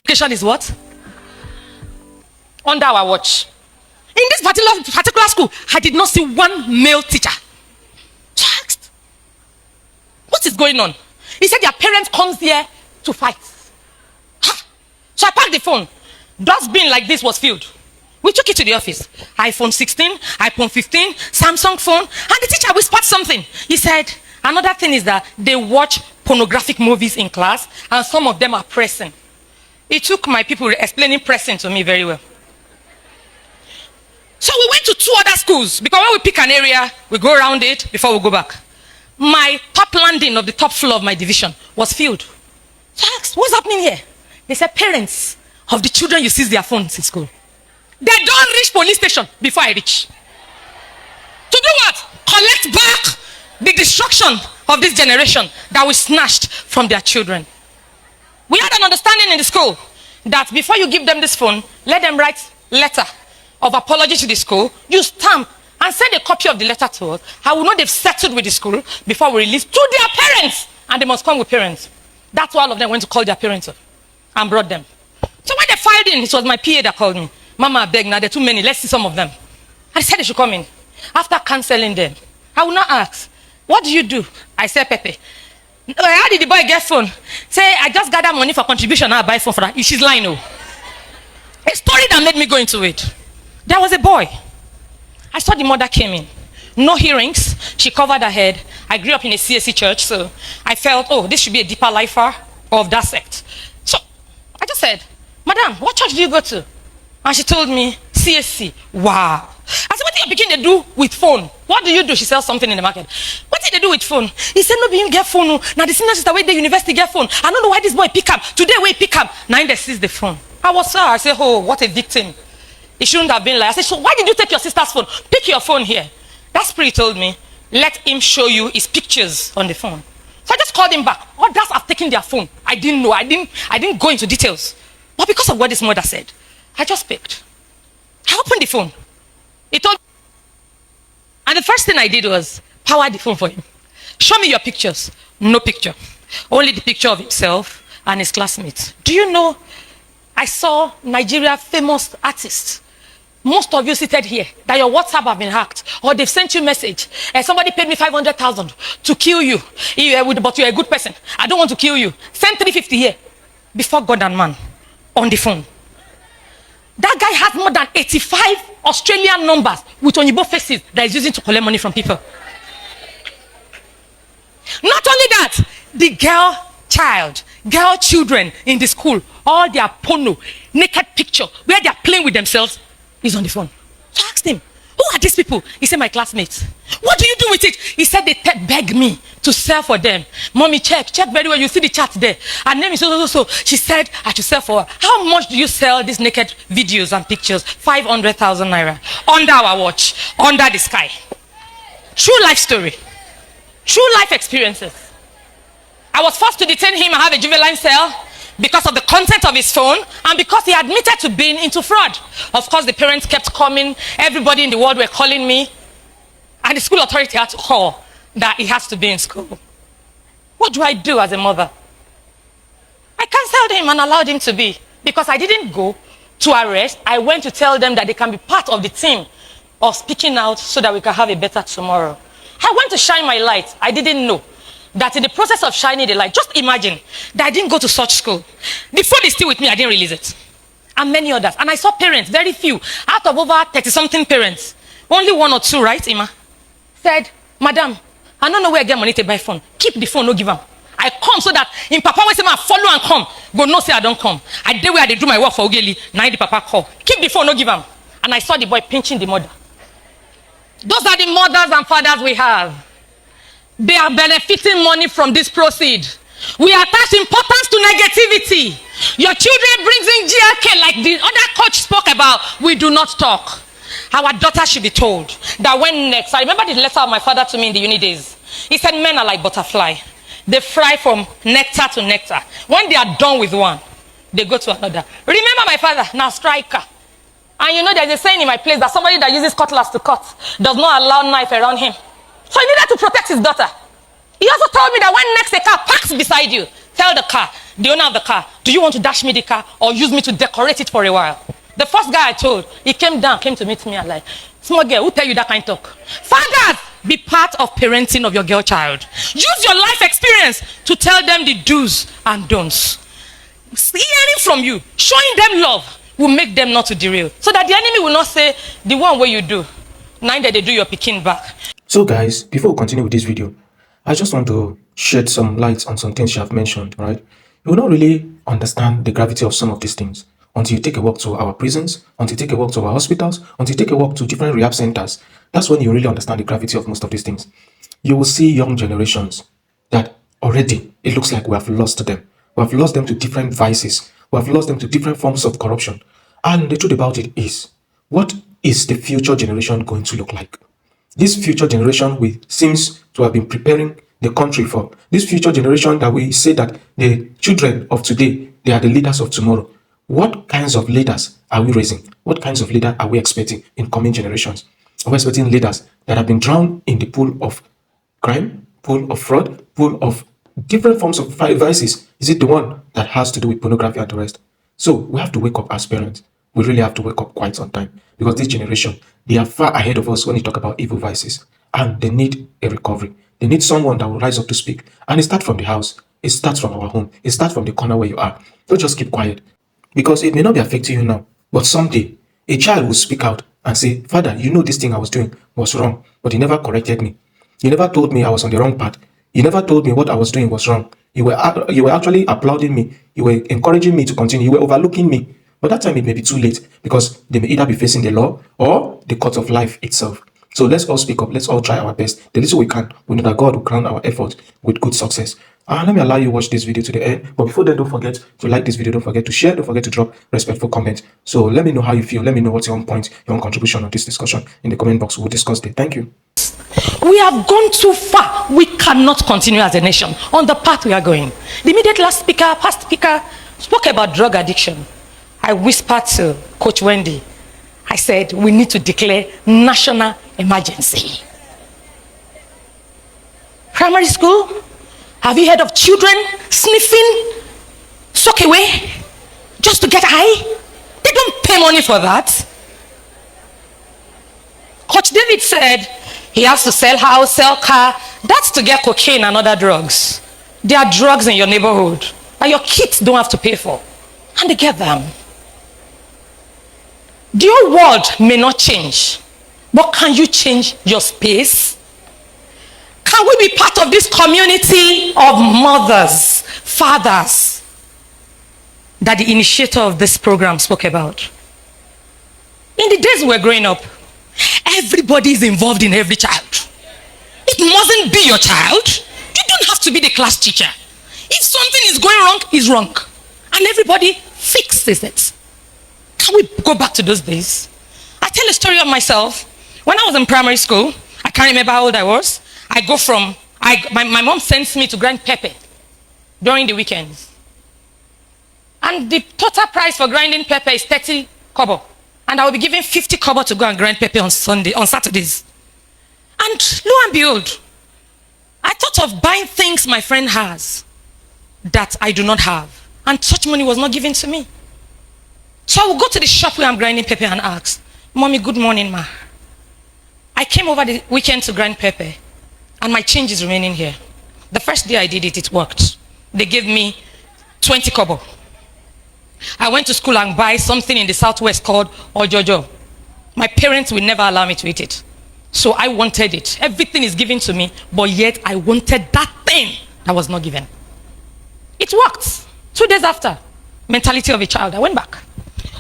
Education is what? Under our watch. In this particular school, I did not see one male teacher. So I asked, what is going on? He said their parents comes here to fight. Ha! So I packed the phone. Dustbin like this was filled. We took it to the office. iPhone 16, iPhone 15, Samsung phone. And the teacher whispered something. He said, another thing is that they watch pornographic movies in class and some of them are pressing. It took my people explaining pressing to me very well. So we went to 2 other schools because when we pick an area, we go around it before we go back. My top landing of the top floor of my division was filled. So I asked, what's happening here? They said, parents of the children you seize their phones in school. They don't reach police station before I reach. To do what? Collect back the destruction of this generation that we snatched from their children. We had an understanding in the school that before you give them this phone, let them write letter of apology to the school, you stamp and send a copy of the letter to us. I will know they've settled with the school before we release to their parents. And they must come with parents. That's why all of them went to call their parents up and brought them. So when they filed in, it was my PA that called me. Mama, I beg, now there are too many. Let's see some of them. I said they should come in. After cancelling them, I will not ask, what do you do? I said, Pepe. How did the boy get phone? Say, I just gather money for contribution, now I buy phone for her. She's lying, no. A story that made me go into it. There was a boy. I saw the mother came in. No hearings. She covered her head. I grew up in a CSP church, so I felt, oh, this should be a deeper lifer of that sect. So I just said, Madam, what church do you go to? And she told me, CSP. Wow. I said, what do you begin to do with phone? What do you do? She sells something in the market. What did they do with phone? He said, no, you get phone. Now the senior sister wait the university get phone. I don't know why this boy pick up. Today we pick up. Now they seize the phone. I was sorry. I said, oh, what a victim. It shouldn't have been like. I said, so why did you take your sister's phone? Pick your phone here. That spirit told me, let him show you his pictures on the phone. So I just called him back. Others have taken their phone. I didn't know. I didn't go into details. But because of what this mother said, I just picked. I opened the phone. He told me. And the first thing I did was power the phone for him. Show me your pictures. No picture. Only the picture of himself and his classmates. Do you know, I saw Nigeria famous artists. Most of you seated here, that your WhatsApp have been hacked, or they've sent you a message, and somebody paid me 500,000 to kill you, but you're a good person. I don't want to kill you. Send 350 here, before God and man, on the phone. That guy has more than 85 Australian numbers with Onyibo faces that he's using to collect money from people. Not only that, the girl children in the school, all their porno, naked picture, where they're playing with themselves, is on the phone. So I asked him, who are these people? He said, my classmates. What do you do with it? He said, they beg me to sell for them. Mommy, check very well. You see the chat there. Her name is so. She said, I should sell for her. How much do you sell these naked videos and pictures? 500,000 naira. Under our watch. Under the sky. True life story. True life experiences. I was forced to detain him and have a juvenile cell because of the content of his phone and because he admitted to being into fraud. Of course, the parents kept coming. Everybody in the world were calling me. And the school authority had to call that he has to be in school. What do I do as a mother? I canceled him and allowed him to be because I didn't go to arrest. I went to tell them that they can be part of the team of speaking out so that we can have a better tomorrow. I went to shine my light. I didn't know that in the process of shining the light, just imagine that I didn't go to such school. The phone is still with me, I didn't release it. And many others. And I saw parents, very few, out of over 30-something parents, only 1 or 2, right, Ima, said, Madam, I don't know where I get money to buy phone. Keep the phone, no give am. I come so that in Papa will say, man, follow and come. Go, no, say I don't come. I did where they do my work for Ogeli. Now the Papa call. Keep the phone, no give am. And I saw the boy pinching the mother. Those are the mothers and fathers we have. They are benefiting money from this proceed. We attach importance to negativity. Your children brings in GLK like the other coach spoke about. We do not talk. Our daughter should be told that when next, I remember the letter of my father to me in the uni days. He said men are like butterfly. They fly from nectar to nectar. When they are done with one, they go to another. Remember my father, now striker. And you know there's a saying in my place that somebody that uses cutlass to cut does not allow knife around him. So he needed to protect his daughter. He also told me that when next a car parks beside you, Tell the car, the owner of the car, do you want to dash me the car or use me to decorate it for a while? The first guy I told, he came to meet me and like, small girl, who tell you that kind of talk? Fathers, be part of parenting of your girl child. Use your life experience to tell them the do's and don'ts. Hearing from you, showing them love will make them not to derail. So that the enemy will not say, the one way you do, neither they do your picking back. So guys, before we continue with this video, I just want to shed some light on some things you have mentioned, right? You will not really understand the gravity of some of these things until you take a walk to our prisons, until you take a walk to our hospitals, until you take a walk to different rehab centers. That's when you really understand the gravity of most of these things. You will see young generations that already it looks like we have lost them. We have lost them to different vices. We have lost them to different forms of corruption. And the truth about it is, what is the future generation going to look like? This future generation we seems to have been preparing the country for. This future generation that we say that the children of today, they are the leaders of tomorrow. What kinds of leaders are we raising? What kinds of leaders are we expecting in coming generations? Are we expecting leaders that have been drowned in the pool of crime, pool of fraud, pool of different forms of vices? Is it the one that has to do with pornography and the rest? So we have to wake up as parents. We really have to wake up quite on time, because this generation, they are far ahead of us when you talk about evil vices, and they need a recovery. They need someone that will rise up to speak. And it starts from the house. It starts from our home. It starts from the corner where you are. Don't just keep quiet, because it may not be affecting you now, but someday a child will speak out and say, Father, you know this thing I was doing was wrong, but you never corrected me. You never told me I was on the wrong path. You never told me what I was doing was wrong. You were actually applauding me. You were encouraging me to continue. You were overlooking me. But that time it may be too late, because they may either be facing the law or the court of life itself. So let's all speak up. Let's all try our best. The little we can, we know that God will crown our efforts with good success. Let me allow you to watch this video to the end. But before then, don't forget to like this video. Don't forget to share. Don't forget to drop respectful comments. So let me know how you feel. Let me know what's your own point, your own contribution on this discussion in the comment box. We'll discuss it. Thank you. We have gone too far. We cannot continue as a nation on the path we are going. The immediate past speaker, spoke about drug addiction. I whispered to Coach Wendy. I said, we need to declare national emergency. Primary school, have you heard of children sniffing sock away just to get high? They don't pay money for that. Coach David said he has to sell house, sell car. That's to get cocaine and other drugs. There are drugs in your neighborhood that your kids don't have to pay for, and they get them. The whole world may not change, but can you change your space? Can we be part of this community of mothers, fathers that the initiator of this program spoke about? In the days we were growing up, everybody is involved in every child. It mustn't be your child. You don't have to be the class teacher. If something is going wrong, it's wrong. And everybody fixes it. Can we go back to those days? I tell a story of myself. When I was in primary school, I can't remember how old I was. My mom sends me to grind pepper during the weekends. And the total price for grinding pepper is 30 kobo. And I will be given 50 kobo to go and grind pepper on Saturdays. And lo and behold, I thought of buying things my friend has that I do not have. And such money was not given to me. So I will go to the shop where I'm grinding pepper and ask, Mommy, good morning, ma. I came over the weekend to grind pepper, and my change is remaining here. The first day I did it, it worked. They gave me 20 kobo. I went to school and buy something in the southwest called ojojo. My parents will never allow me to eat it. So I wanted it. Everything is given to me, but yet I wanted that thing that was not given. It worked. 2 days after, mentality of a child, I went back.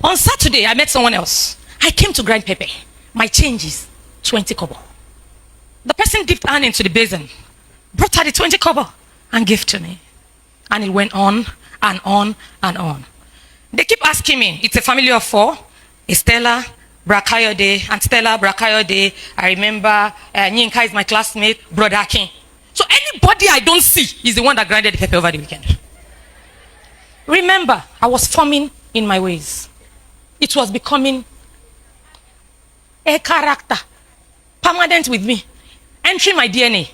On Saturday, I met someone else. I came to grind pepper. My change is 20 kobo. The person dipped hand into the basin, brought her the 20 kobo, and gave to me. And it went on and on and on. They keep asking me, it's a family of 4, Estella, Brakayode, and Stella Brakayode. I remember Nyinka is my classmate, Brother Akin. So anybody I don't see is the one that grinded the pepper over the weekend. Remember, I was forming in my ways. It was becoming a character, permanent with me, entering my DNA.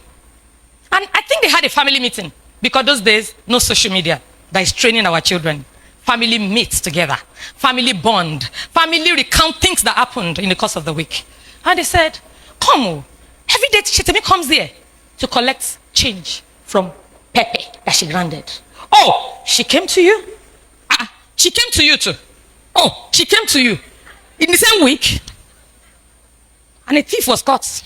And I think they had a family meeting. Because those days, no social media that is training our children. Family meets together, family bond, family recount things that happened in the course of the week. And they said, come, every day Shetemi comes here to collect change from Pepe that she granted. Oh, she came to you? She came to you too. Oh, she came to you. In the same week, and a thief was caught.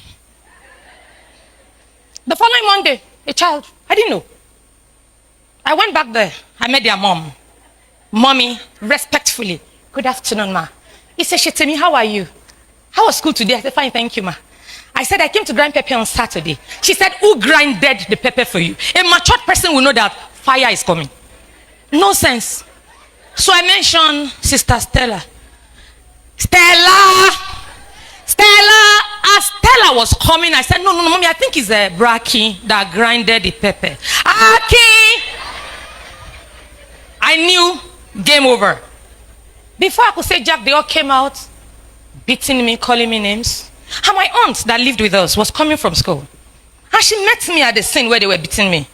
The following Monday, a child, I didn't know. I went back there. I met their mom. Mommy, respectfully, good afternoon, ma. He said, Shetemi, how are you? How was school today? I said, fine, thank you, ma. I said, I came to grind pepper on Saturday. She said, who grinded the pepper for you? A matured person will know that fire is coming. No sense. So I mentioned Sister Stella. Stella! As Stella was coming, I said, no, mommy, I think it's a Braki that grinded the pepper. Aki! I knew, game over. Before I could say Jack, they all came out, beating me, calling me names. And my aunt that lived with us was coming from school. And she met me at the scene where they were beating me.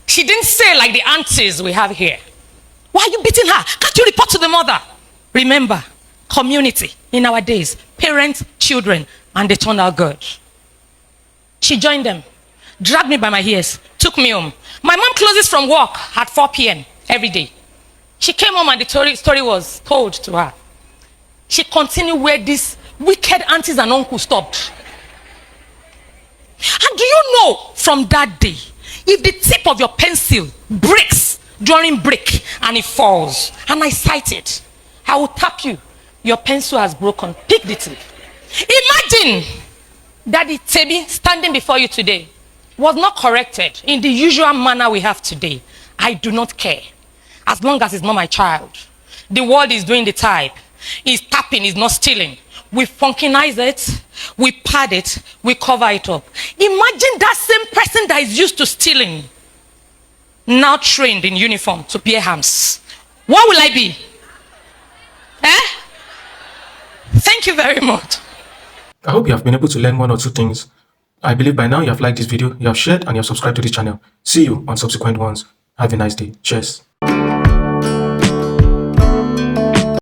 She didn't say like the aunties we have here. Why are you beating her? Can't you report to the mother? Remember, community in our days, parents, children, and they turned out good. She joined them, dragged me by my ears, took me home. My mom closes from work at 4 p.m. every day. She came home and the story was told to her. She continued where these wicked aunties and uncles stopped. And do you know, from that day, if the tip of your pencil breaks during break and it falls, and I sight it, I will tap you. Your pencil has broken. Pick the tip. Imagine that the Tebi standing before you today was not corrected in the usual manner we have today. I do not care. As long as it's not my child. The world is doing the type. It's tapping, it's not stealing. We funkinize it, we pad it, we cover it up. Imagine that same person that is used to stealing, now trained in uniform to bear arms. What will I be? Thank you very much. I hope you have been able to learn one or two things. I believe by now you have liked this video, you have shared, and you have subscribed to this channel. See you on subsequent ones. Have a nice day. Cheers.